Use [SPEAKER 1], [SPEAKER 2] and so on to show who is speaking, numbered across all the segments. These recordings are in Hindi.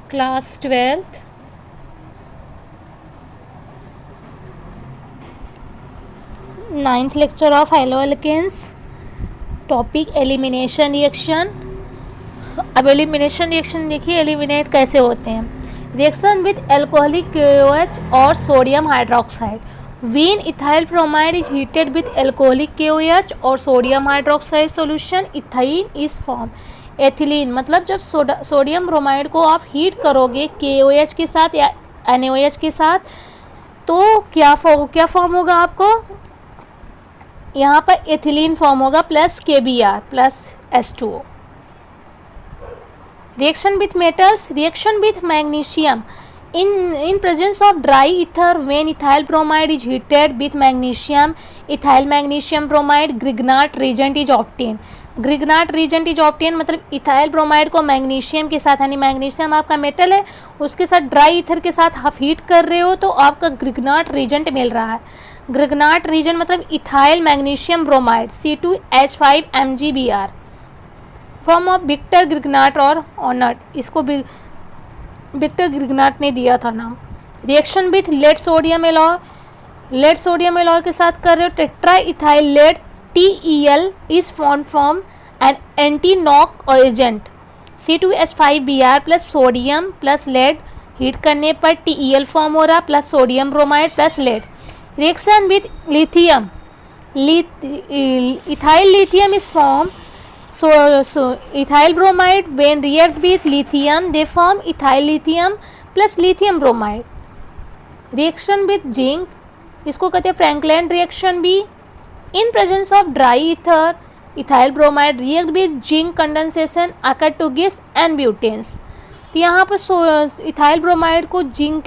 [SPEAKER 1] Class 12th ninth lecture of haloalkanes, topic elimination reaction. अब एलिमिनेशन रिएक्शन देखिए, एलिमिनेट कैसे होते हैं। रिएक्शन विथ एल्कोहलिक KOH और sodium hydroxide. When ethyl bromide is heated with alcoholic KOH और sodium hydroxide solution, ethyne is form. Ethylene मतलब जब सोडियम ब्रोमाइड को आप हीट करोगे KOH के साथ या NaOH के साथ, तो क्या फॉर्म होगा आपको यहाँ पर एथिलीन फॉर्म होगा plus KBr plus H2O। Reaction with metals. Reaction with magnesium in presence of dry ether when ethyl bromide is heated with magnesium, ethyl magnesium bromide Grignard reagent is obtained। Grignard reagent is obtained मतलब इथाइल ब्रोमाइड को मैग्नीशियम के साथ, यानी मैग्नीशियम आपका मेटल है, उसके साथ ड्राई ईथर के साथ आप हीट कर रहे हो तो आपका ग्रिग्नार्ड रीजेंट मिल रहा है। ग्रिग्नार्ड रीजेंट मतलब ethyl magnesium bromide C2H5MgBr from of Victor Grignard और ऑनर्ड, इसको भी विक्टर ग्रिग्नार्ड ने दिया था नाम। Reaction with lead sodium alloy. Lead sodium alloy के साथ कर रहे हो tetra ethyl lead TeL is form from an anti knock agent C2H5Br plus sodium plus lead, heat करने पर TeL फॉर्म हो रहा plus sodium bromide plus lead. Reaction with lithium. Ethyl lithium is form so ethyl bromide when react with lithium they form ethyl lithium plus lithium bromide। reaction with zinc, इसको कहते हैं फ्रैंकलैंड रिएक्शन भी। in presence of dry ether ethyl bromide react with zinc condensation occur to gives and butanes। तो यहाँ पर इथाइल ब्रोमाइड को जिंक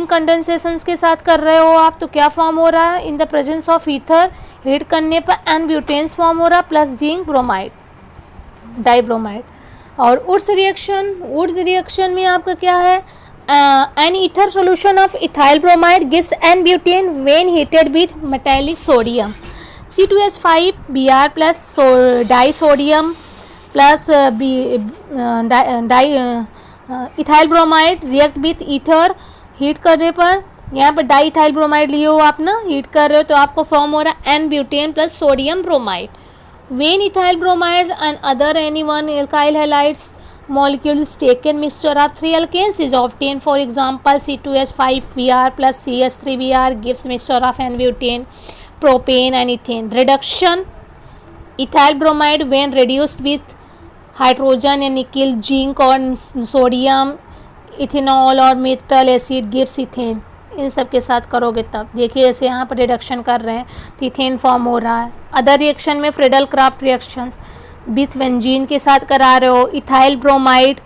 [SPEAKER 1] कंडेंसेशन के साथ कर रहे हो आप, तो क्या फॉर्म हो रहा है इन the presence of ether, heat करने पर एन ब्यूटेन्स फॉर्म हो रहा प्लस जिंक ब्रोमाइड डाइब्रोमाइड। और उड्स रिएक्शन में आपका क्या है, an ether solution of ethyl bromide gives an butane when heated with metallic sodium C2H5Br plus di sodium plus ethyl bromide react with ether, heat करने पर यहाँ पर डाई इथाइल ब्रोमाइड लिए हो आप ना, हीट कर रहे हो तो आपको फॉर्म हो रहा है an butane plus sodium bromide. When ethyl bromide and other any one alkyl halides molecules taken mixture of 3 alkanes is obtained, for example C2H5Br plus CH3Br gives mixture of N-butane, propane and ethane। Reduction ethyl bromide when reduced with hydrogen and nickel, zinc और सोडियम, इथेनॉल और मेटल एसिड गिव्स इथेन। इन सब के साथ करोगे तब देखिए ऐसे यहाँ पर रिडक्शन कर रहे हैं तो इथेन फॉर्म हो रहा है। अदर रिएक्शन में Friedel Crafts reactions with benzene के साथ करा रहे हो। Ethyl bromide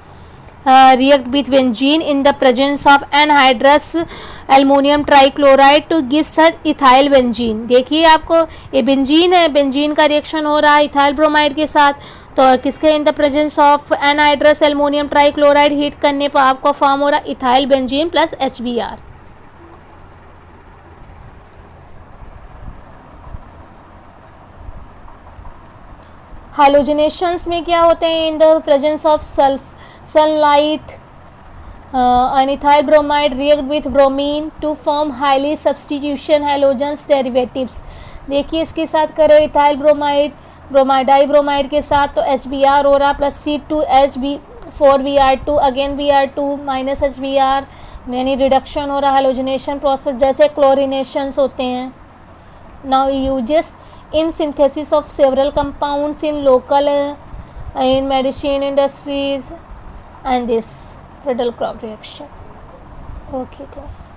[SPEAKER 1] react with benzene in the presence of anhydrous aluminium trichloride to give such ethyl benzene. देखिए आपको ये बेंजीन है, बेंजीन का रिएक्शन हो रहा है इथाइल ब्रोमाइड के साथ, तो किसके in the presence of anhydrous aluminium trichloride heat करने पर आपको फॉर्म हो रहा है ethyl benzene plus HBr। Halogenations में क्या होते हैं, in the presence of sunlight and ethyl bromide react with bromine to form highly substitution halogens derivatives. देखिए इसके साथ करो इथाइल ब्रोमाइड डाइब्रोमाइड के साथ तो HBr हो रहा plus C2H4Br2 again Br2 minus HBr, यानी रिडक्शन हो रहा हैलोजिनेशन प्रोसेस जैसे क्लोरिनेशंस होते हैं। Now uses in synthesis of several compounds in local in medicine industries and this Friedel-Crafts reaction। Okay class।